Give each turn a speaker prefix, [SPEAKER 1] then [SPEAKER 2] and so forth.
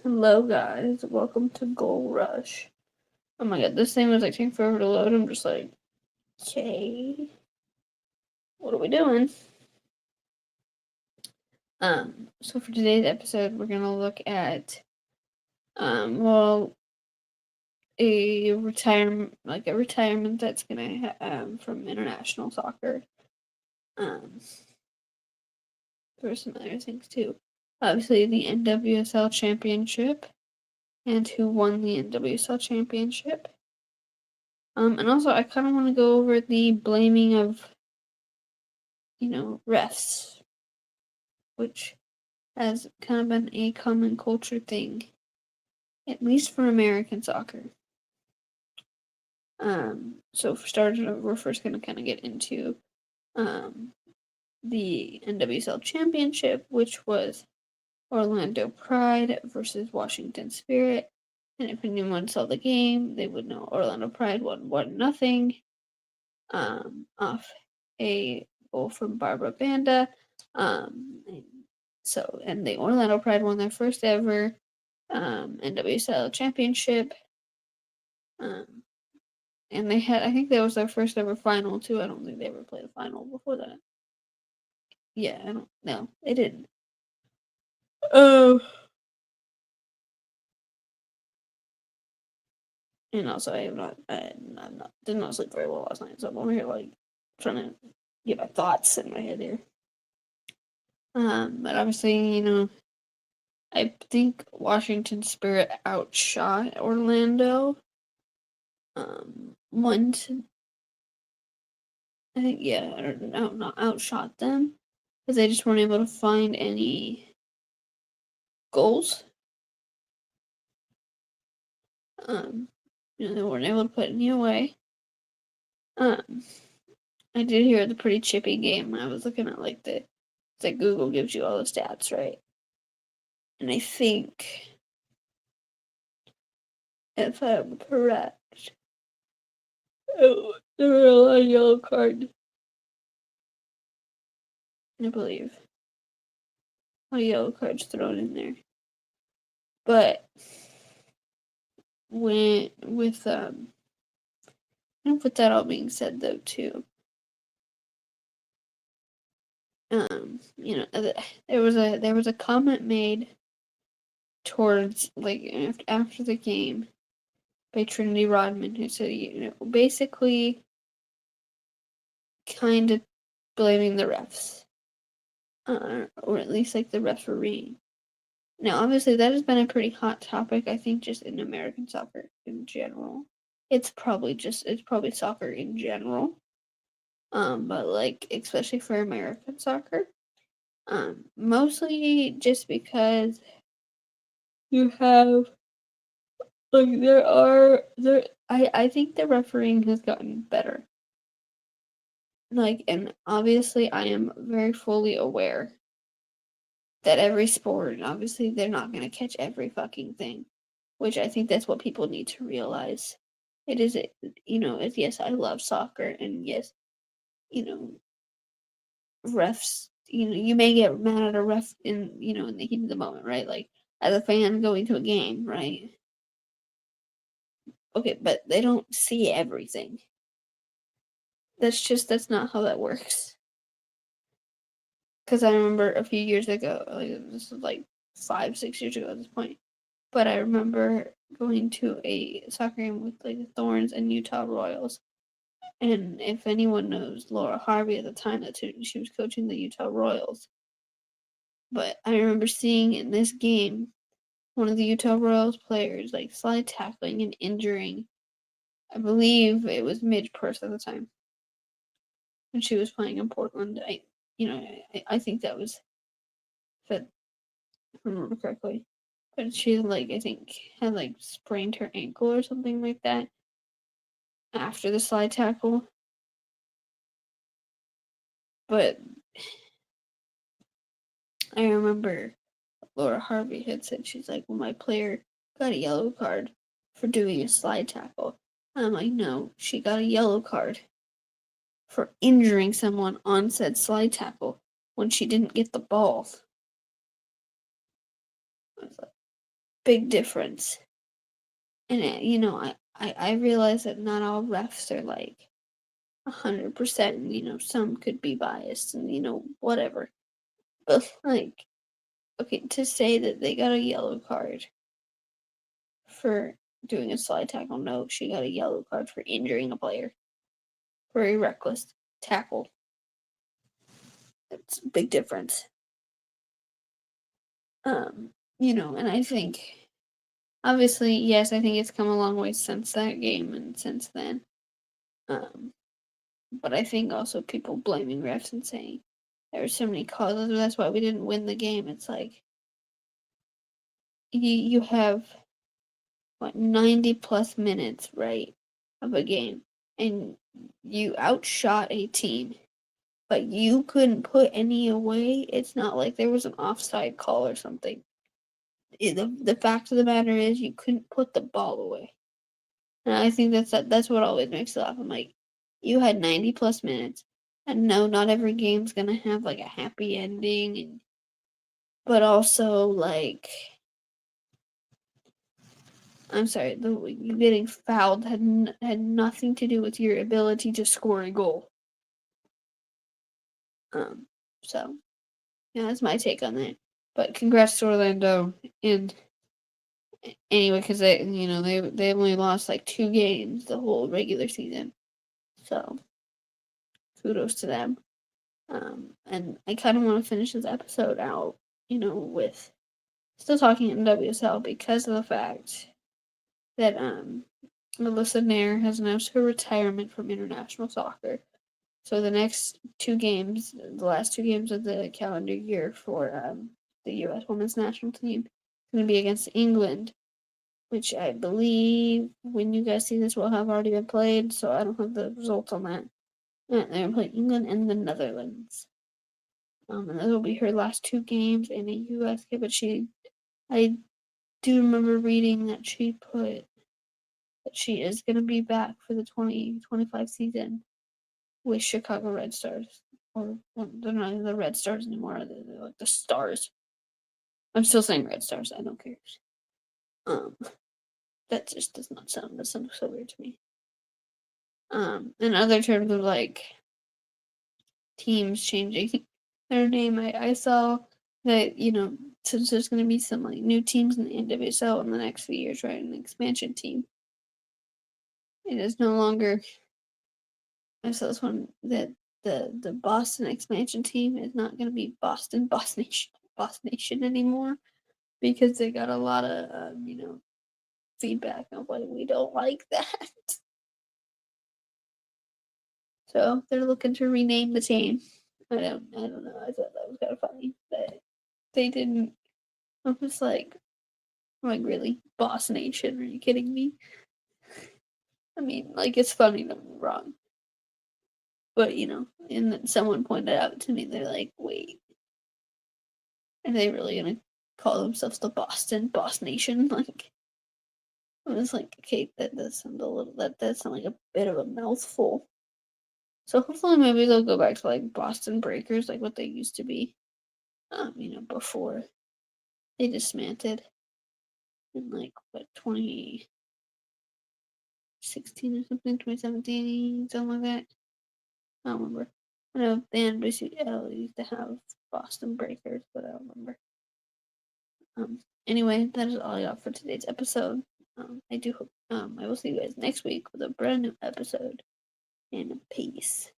[SPEAKER 1] Hello guys, welcome to Goal Rush. Oh my god, this thing was like taking forever to load. I'm just like, okay, what are we doing? So for today's episode, we're gonna look at, well, a retirement that's gonna from international soccer. Um, there's some other things too. Obviously, the NWSL championship and who won the NWSL championship. And also I kind of want to go over the blaming of refs, which has kind of been a common culture thing, at least for American soccer. So for starters, we're first going to kind of get into um, the NWSL Championship, which was Orlando Pride versus Washington Spirit. And if anyone saw the game, they would know Orlando Pride won 1-0 off a goal from Barbara Banda. And the Orlando Pride won their first ever NWSL championship. And they had, I think that was their first ever final too. I don't think they ever played a final before that. Yeah, I don't know. They didn't. Oh. And also, did not sleep very well last night, so I'm over here like trying to get my thoughts in my head here. But obviously, I think Washington Spirit outshot Orlando. One to, I think, yeah, or not outshot them because they just weren't able to find any goals. They weren't able to put any away. I did hear the pretty chippy game. I was looking at it's like Google gives you all the stats, right? And I think, if I'm correct, there were a lot of yellow cards. I believe a lot of yellow cards thrown in there. But with that all being said, though, too, there was a comment made towards after the game by Trinity Rodman, who said, basically kind of blaming the refs, or at least like the referee. Now, obviously, that has been a pretty hot topic. I think just in American soccer in general. It's probably soccer in general. But especially for American soccer. Mostly just because you have I think the refereeing has gotten better. And obviously I am very fully aware that every sport, obviously they're not gonna catch every fucking thing. Which I think that's what people need to realize. It is it's, yes, I love soccer, and yes, you know, refs, you may get mad at a ref in the heat of the moment, right? Like as a fan going to a game, right? Okay, but they don't see everything. That's not how that works. Because I remember a few years ago, this was 5, 6 years ago at this point, but I remember going to a soccer game with the Thorns and Utah Royals. And if anyone knows Laura Harvey at the time, that she was coaching the Utah Royals. But I remember seeing in this game one of the Utah Royals players slide tackling and injuring, I believe it was Midge Purse at the time, when she was playing in Portland. I think that was, if I remember correctly. But she I think had sprained her ankle or something like that after the slide tackle. But I remember Laura Harvey had said, she's like, well, my player got a yellow card for doing a slide tackle. I'm like, no, she got a yellow card for injuring someone on said slide tackle when she didn't get the ball. I was like, big difference. And I realize that not all refs are like 100%. Some could be biased and whatever. But like, okay, to say that they got a yellow card for doing a slide tackle, no, she got a yellow card for injuring a player for a reckless tackle. It's a big difference. And I think obviously, yes, I think it's come a long way since that game and since then. But I think also people blaming refs and saying there were so many causes, that's why we didn't win the game. It's like you have what 90 plus minutes, right, of a game, and you outshot a team, but you couldn't put any away. It's not like there was an offside call or something. The fact of the matter is you couldn't put the ball away. And I think that's what always makes it laugh. I'm like, you had 90 plus minutes. And no, not every game's gonna have like a happy ending, but also like I'm sorry, you getting fouled had nothing to do with your ability to score a goal. Um, so yeah, that's my take on that. But congrats to Orlando. And anyway, because they only lost like 2 games the whole regular season, so kudos to them. And I kind of want to finish this episode out, with still talking NWSL because of the fact that Alyssa Naehers has announced her retirement from international soccer. So the next 2 games, the last 2 games of the calendar year for the U.S. Women's National Team, is going to be against England, which I believe when you guys see this will have already been played. So I don't have the results on that. And they're playing England and the Netherlands. And those will be her last 2 games in a U.S. game. But I do remember reading that she put that she is going to be back for the 2025 season with Chicago Red Stars. Or well, they're not even the Red Stars anymore. They're like the Stars. I'm still saying Red Stars. I don't care. Um, that just does not sound. That sounds so weird to me. In other terms of like teams changing their name, I saw that since there's going to be some like new teams in the NWSL in the next few years, right? An expansion team. It is no longer. I saw this one that the Boston expansion team is not going to be Boston Nation anymore because they got a lot of feedback of like we don't like that. So they're looking to rename the team. I don't know. I thought that was kind of funny that they didn't. I was like really, Boss Nation? Are you kidding me? I mean, like it's funny, don't get me wrong, but and then someone pointed out to me, they're like, wait, are they really gonna call themselves the Boss Nation? Like, I was like, okay, that does sound a little, that sound like a bit of a mouthful. So hopefully, maybe they'll go back to like Boston Breakers, like what they used to be, before they dismantled in like what 2016 or something, 2017, something like that. I don't remember. I know the NBCL used to have Boston Breakers, but I don't remember. Anyway, that is all I got for today's episode. I do hope I will see you guys next week with a brand new episode. And peace.